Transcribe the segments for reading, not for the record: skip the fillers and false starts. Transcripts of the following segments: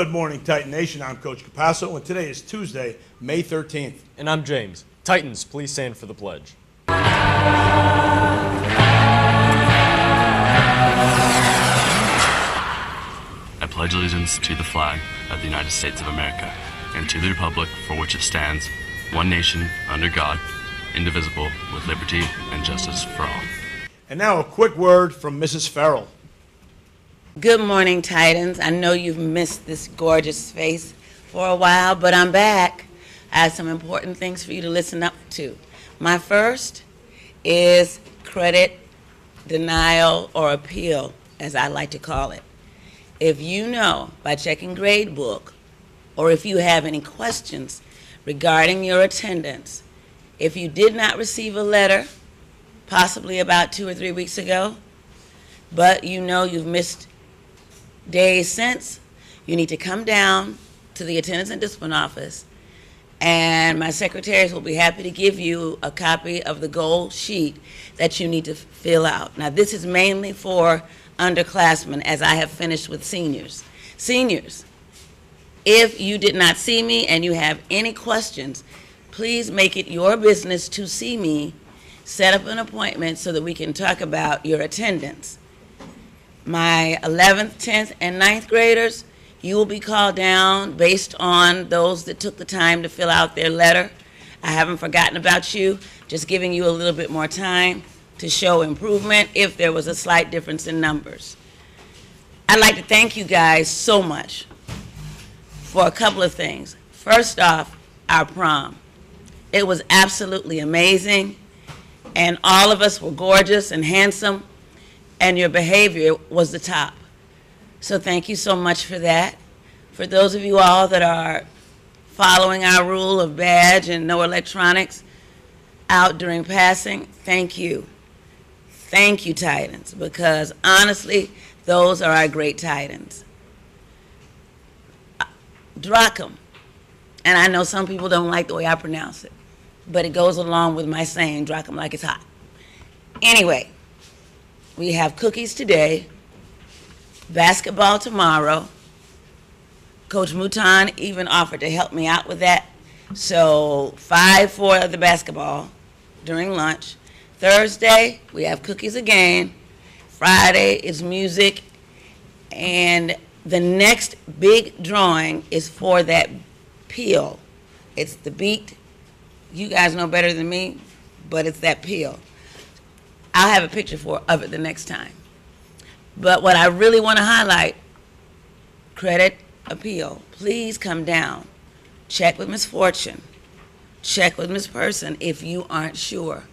Good morning, Titan Nation. I'm Coach Capasso, and today is Tuesday, May 13th. And I'm James. Titans, please stand for the pledge. I pledge allegiance to the flag of the United States of America and to the republic for which it stands, one nation, under God, indivisible, with liberty and justice for all. And now a quick word from Mrs. Farrell. Good morning, Titans. I know you've missed this gorgeous face for a while, but I'm back. I have some important things for you to listen up to. My first is credit denial or appeal, as I like to call it. If you know by checking gradebook, or if you have any questions regarding your attendance, if you did not receive a letter, possibly about 2 or 3 weeks ago, but you know you've missed days since, you need to come down to the attendance and discipline office, and my secretaries will be happy to give you a copy of the goal sheet that you need to fill out. Now, this is mainly for underclassmen, as I have finished with seniors. Seniors, if you did not see me and you have any questions, please make it your business to see me, set up an appointment so that we can talk about your attendance. My 11th, 10th, and 9th graders, you will be called down based on those that took the time to fill out their letter. I haven't forgotten about you, just giving you a little bit more time to show improvement if there was a slight difference in numbers. I'd like to thank you guys so much for a couple of things. First off, our prom. It was absolutely amazing, and all of us were gorgeous and handsome, and your behavior was the top. So thank you so much for that. For those of you all that are following our rule of badge and no electronics out during passing, thank you. Thank you, Titans, because honestly, those are our great Titans. Dracham, and I know some people don't like the way I pronounce it, but it goes along with my saying, Dracham like it's hot. Anyway, we have cookies today, basketball tomorrow. Coach Mouton even offered to help me out with that. So 5 for the basketball during lunch. Thursday, we have cookies again. Friday is music. And the next big drawing is for that peel. It's the beat. You guys know better than me, but it's that peel. I'll have a picture of it the next time. But what I really want to highlight, credit appeal. Please come down. Check with Ms. Fortune. Check with Ms. Person if you aren't sure.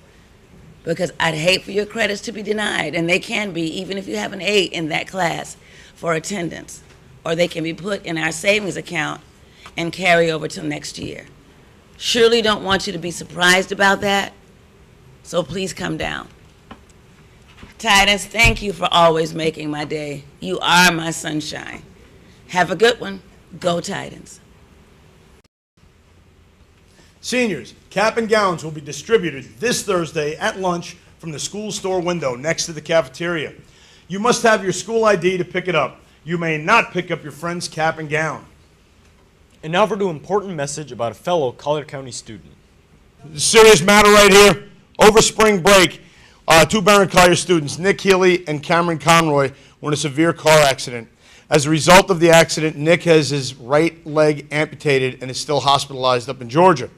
Because I'd hate for your credits to be denied, and they can be even if you have an 8 in that class for attendance. Or they can be put in our savings account and carry over till next year. Surely don't want you to be surprised about that, so please come down. Titans, thank you for always making my day. You are my sunshine. Have a good one. Go Titans. Seniors, cap and gowns will be distributed this Thursday at lunch from the school store window next to the cafeteria. You must have your school ID to pick it up. You may not pick up your friend's cap and gown. And now for an important message about a fellow Collier County student. Serious matter right here. Over spring break, 2 Barron Collier students, Nick Healy and Cameron Conroy, were in a severe car accident. As a result of the accident, Nick has his right leg amputated and is still hospitalized up in Georgia.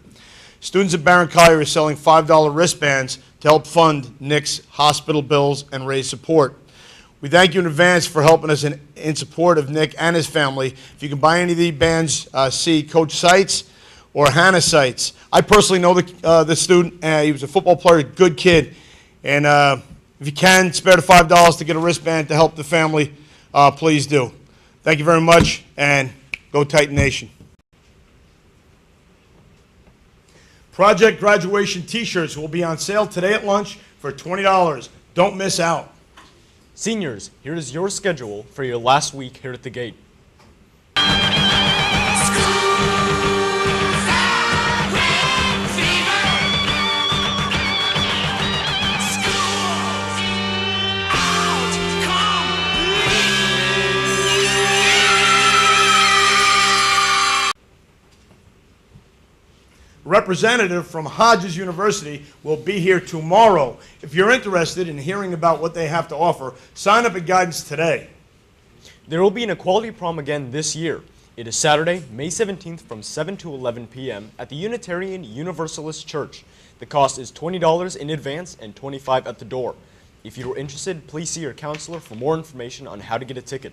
Students at Barron Collier are selling $5 wristbands to help fund Nick's hospital bills and raise support. We thank you in advance for helping us in support of Nick and his family. If you can buy any of these bands, see Coach Seitz or Hannah Seitz. I personally know the student. He was a football player, good kid. And if you can, spare the $5 to get a wristband to help the family, please do. Thank you very much, and go Titan Nation. Project graduation t-shirts will be on sale today at lunch for $20. Don't miss out. Seniors, here is your schedule for your last week here at the gate. representative from Hodges University will be here tomorrow. If you're interested in hearing about what they have to offer, sign up at Guidance today. There will be an equality prom again this year. It is Saturday, May 17th from 7 to 11 p.m. at the Unitarian Universalist Church. The cost is $20 in advance and $25 at the door. If you are interested, please see your counselor for more information on how to get a ticket.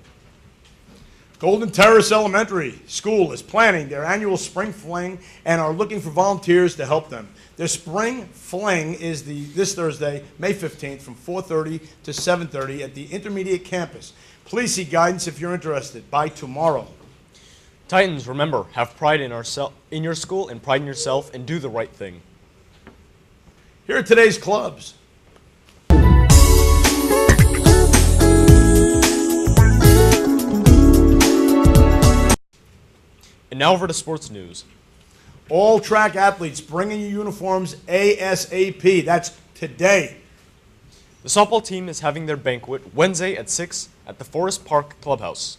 Golden Terrace Elementary School is planning their annual Spring Fling and are looking for volunteers to help them. Their Spring Fling is this Thursday, May 15th from 4:30 to 7:30 at the Intermediate Campus. Please see Guidance if you're interested by tomorrow. Titans, remember, have pride in your school and pride in yourself, and do the right thing. Here are today's clubs. And now over to sports news. All track athletes bringing you uniforms ASAP. That's today. The softball team is having their banquet Wednesday at 6 at the Forest Park Clubhouse.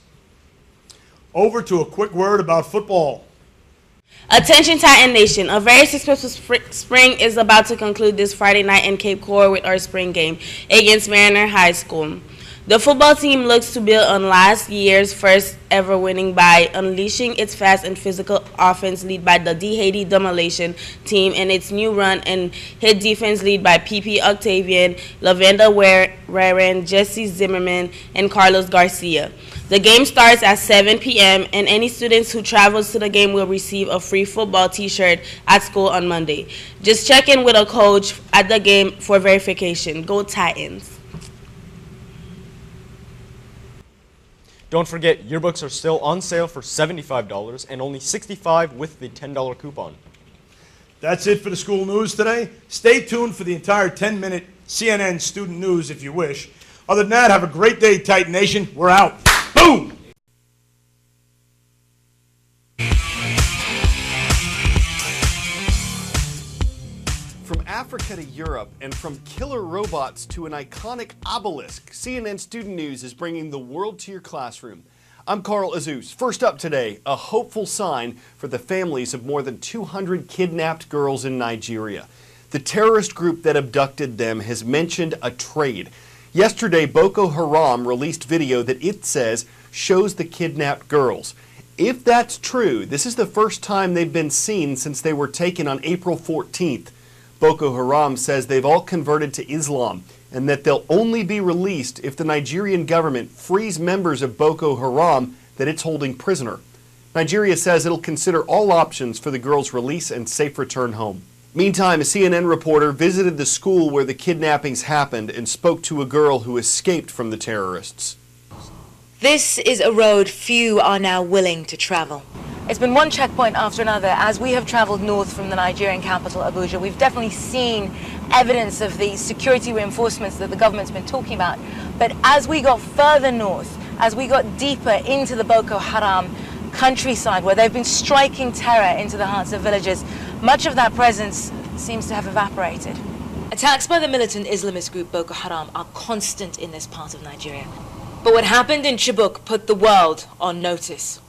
Over to a quick word about football. Attention Titan Nation, a very successful spring is about to conclude this Friday night in Cape Coral with our spring game against Mariner High School. The football team looks to build on last year's first ever winning by unleashing its fast and physical offense led by the D-Haiti Demolition team and its new run and hit defense led by PP Octavian, Lavenda Warren, Jesse Zimmerman, and Carlos Garcia. The game starts at 7 p.m. and any students who travels to the game will receive a free football t-shirt at school on Monday. Just check in with a coach at the game for verification. Go Titans. Don't forget, yearbooks are still on sale for $75 and only $65 with the $10 coupon. That's it for the school news today. Stay tuned for the entire 10-minute CNN student news if you wish. Other than that, have a great day, Titan Nation. We're out. Boom! From Africa to Europe, and from killer robots to an iconic obelisk, CNN Student News is bringing the world to your classroom. I'm Carl Azus. First up today, a hopeful sign for the families of more than 200 kidnapped girls in Nigeria. The terrorist group that abducted them has mentioned a trade. Yesterday, Boko Haram released video that it says shows the kidnapped girls. If that's true, this is the first time they've been seen since they were taken on April 14th. Boko Haram says they've all converted to Islam and that they'll only be released if the Nigerian government frees members of Boko Haram that it's holding prisoner. Nigeria says it'll consider all options for the girls' release and safe return home. Meantime, a CNN reporter visited the school where the kidnappings happened and spoke to a girl who escaped from the terrorists. This is a road few are now willing to travel. It's been one checkpoint after another. As we have traveled north from the Nigerian capital, Abuja, we've definitely seen evidence of the security reinforcements that the government's been talking about. But as we got further north, as we got deeper into the Boko Haram countryside, where they've been striking terror into the hearts of villages, much of that presence seems to have evaporated. Attacks by the militant Islamist group Boko Haram are constant in this part of Nigeria. But what happened in Chibok put the world on notice.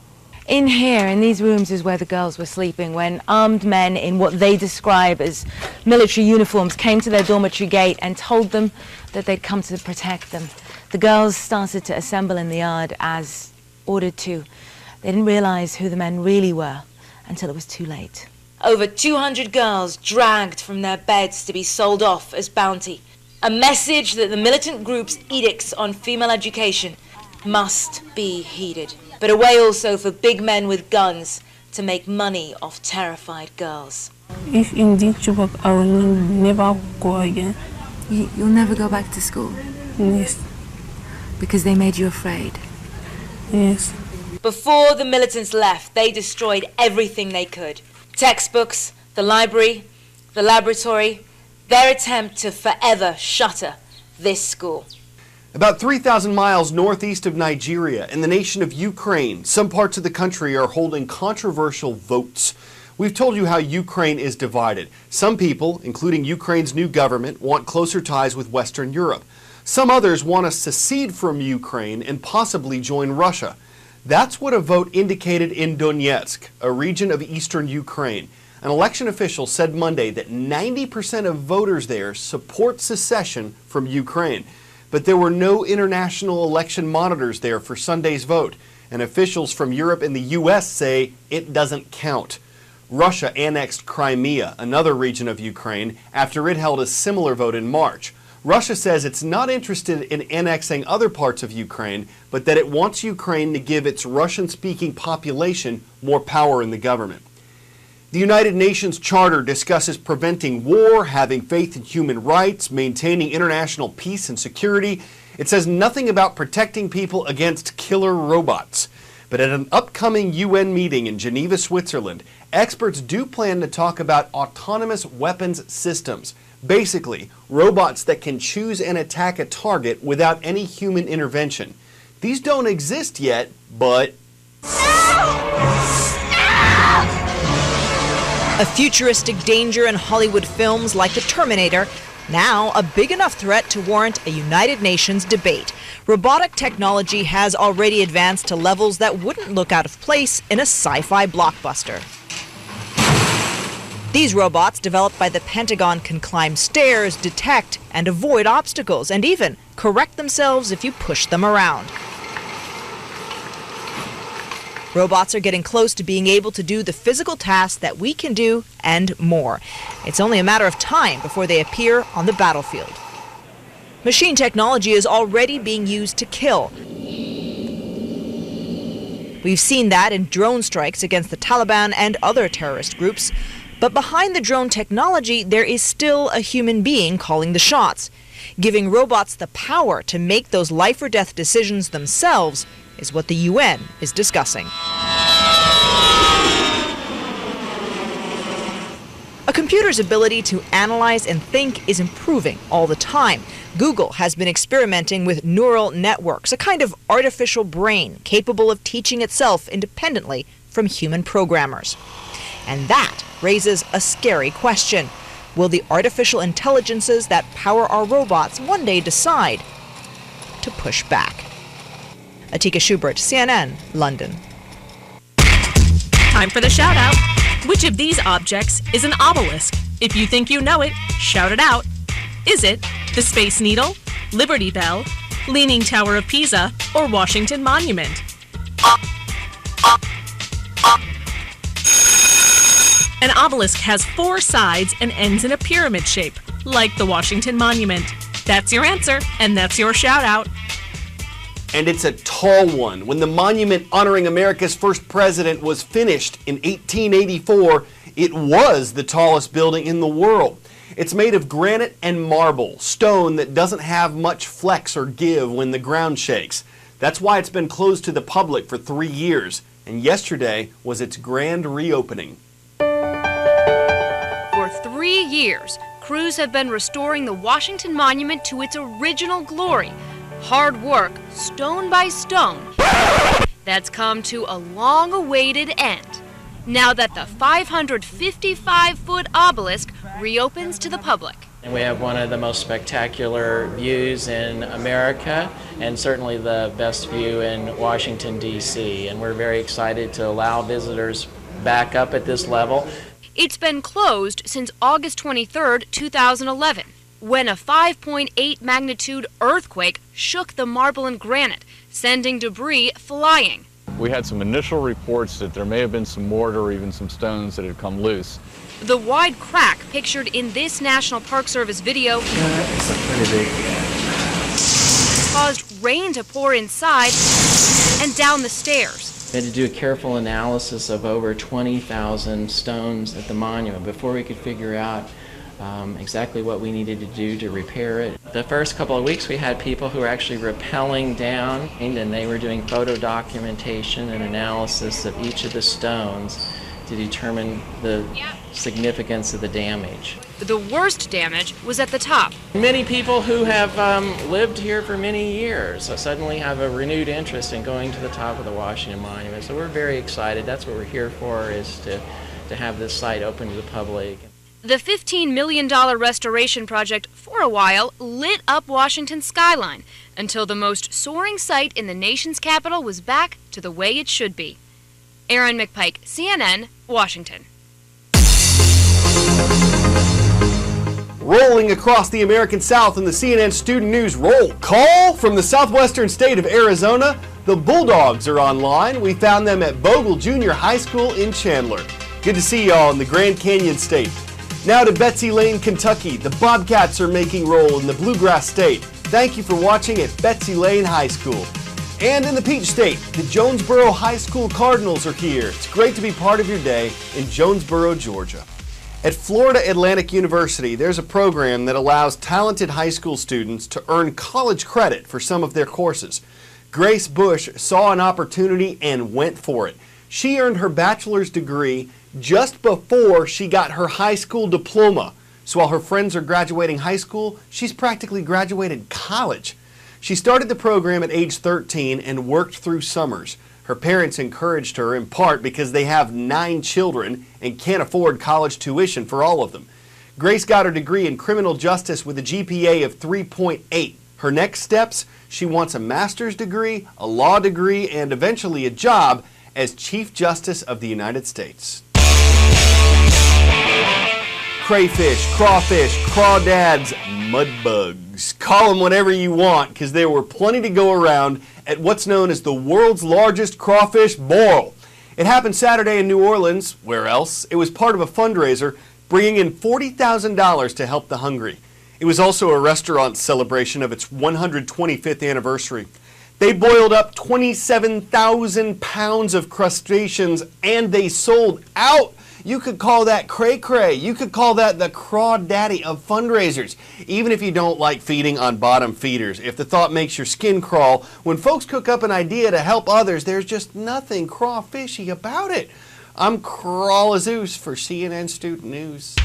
In here, in these rooms, is where the girls were sleeping when armed men in what they describe as military uniforms came to their dormitory gate and told them that they'd come to protect them. The girls started to assemble in the yard as ordered to. They didn't realize who the men really were until it was too late. Over 200 girls dragged from their beds to be sold off as bounty. A message that the militant group's edicts on female education must be heeded. But a way also for big men with guns to make money off terrified girls. If indeed Chibok, I will never go again. You'll never go back to school? Yes. Because they made you afraid? Yes. Before the militants left, they destroyed everything they could. Textbooks, the library, the laboratory, their attempt to forever shutter this school. About 3,000 miles northeast of Nigeria, in the nation of Ukraine, some parts of the country are holding controversial votes. We've told you how Ukraine is divided. Some people, including Ukraine's new government, want closer ties with Western Europe. Some others want to secede from Ukraine and possibly join Russia. That's what a vote indicated in Donetsk, a region of eastern Ukraine. An election official said Monday that 90% of voters there support secession from Ukraine. But there were no international election monitors there for Sunday's vote, and officials from Europe and the U.S. say it doesn't count. Russia annexed Crimea, another region of Ukraine, after it held a similar vote in March. Russia says it's not interested in annexing other parts of Ukraine, but that it wants Ukraine to give its Russian-speaking population more power in the government. The United Nations Charter discusses preventing war, having faith in human rights, maintaining international peace and security. It says nothing about protecting people against killer robots. But at an upcoming UN meeting in Geneva, Switzerland, experts do plan to talk about autonomous weapons systems. Basically, robots that can choose and attack a target without any human intervention. These don't exist yet, but... A futuristic danger in Hollywood films like The Terminator, now a big enough threat to warrant a United Nations debate. Robotic technology has already advanced to levels that wouldn't look out of place in a sci-fi blockbuster. These robots, developed by the Pentagon, can climb stairs, detect and avoid obstacles, and even correct themselves if you push them around. Robots are getting close to being able to do the physical tasks that we can do and more. It's only a matter of time before they appear on the battlefield. Machine technology is already being used to kill. We've seen that in drone strikes against the Taliban and other terrorist groups. But behind the drone technology, there is still a human being calling the shots. Giving robots the power to make those life or death decisions themselves is what the UN is discussing. A computer's ability to analyze and think is improving all the time. Google has been experimenting with neural networks, a kind of artificial brain capable of teaching itself independently from human programmers. And that raises a scary question. Will the artificial intelligences that power our robots one day decide to push back? Atika Schubert, CNN, London. Time for the shout out. Which of these objects is an obelisk? If you think you know it, shout it out. Is it the Space Needle, Liberty Bell, Leaning Tower of Pisa, or Washington Monument? An obelisk has 4 sides and ends in a pyramid shape, like the Washington Monument. That's your answer, and that's your shout out. And it's a tall one. When the monument honoring America's first president was finished in 1884, it was the tallest building in the world. It's made of granite and marble, stone that doesn't have much flex or give when the ground shakes. That's why it's been closed to the public for 3 years, and yesterday was its grand reopening. For 3 years, crews have been restoring the Washington Monument to its original glory. Hard work, stone by stone, that's come to a long-awaited end. Now that the 555-foot obelisk reopens to the public. And we have one of the most spectacular views in America, and certainly the best view in Washington, D.C. And we're very excited to allow visitors back up at this level. It's been closed since August 23, 2011. When a 5.8 magnitude earthquake shook the marble and granite, sending debris flying. We had some initial reports that there may have been some mortar or even some stones that had come loose. The wide crack pictured in this National Park Service video caused rain to pour inside and down the stairs. We had to do a careful analysis of over 20,000 stones at the monument before we could figure out exactly what we needed to do to repair it. The first couple of weeks we had people who were actually rappelling down, and they were doing photo documentation and analysis of each of the stones to determine the significance of the damage. The worst damage was at the top. Many people who have lived here for many years suddenly have a renewed interest in going to the top of the Washington Monument. So we're very excited. That's what we're here for, is to have this site open to the public. The $15 million restoration project, for a while, lit up Washington's skyline until the most soaring sight in the nation's capital was back to the way it should be. Erin McPike, CNN, Washington. Rolling across the American South in the CNN Student News roll call from the southwestern state of Arizona, the Bulldogs are online. We found them at Bogle Junior High School in Chandler. Good to see y'all in the Grand Canyon State. Now to Betsy Lane, Kentucky. The Bobcats are making roll in the Bluegrass State. Thank you for watching at Betsy Lane High School. And in the Peach State, the Jonesboro High School Cardinals are here. It's great to be part of your day in Jonesboro, Georgia. At Florida Atlantic University, there's a program that allows talented high school students to earn college credit for some of their courses. Grace Bush saw an opportunity and went for it. She earned her bachelor's degree just before she got her high school diploma. So while her friends are graduating high school, she's practically graduated college. She started the program at age 13 and worked through summers. Her parents encouraged her in part because they have 9 children and can't afford college tuition for all of them. Grace got her degree in criminal justice with a GPA of 3.8. Her next steps, she wants a master's degree, a law degree, and eventually a job as Chief Justice of the United States. Crayfish, crawfish, crawdads, mudbugs. Call them whatever you want because there were plenty to go around at what's known as the world's largest crawfish boil. It happened Saturday in New Orleans. Where else? It was part of a fundraiser bringing in $40,000 to help the hungry. It was also a restaurant celebration of its 125th anniversary. They boiled up 27,000 pounds of crustaceans and they sold out. You could call that cray-cray. You could call that the crawdaddy of fundraisers, even if you don't like feeding on bottom feeders. If the thought makes your skin crawl, when folks cook up an idea to help others, there's just nothing crawfishy about it. I'm Carl Azus for CNN Student News.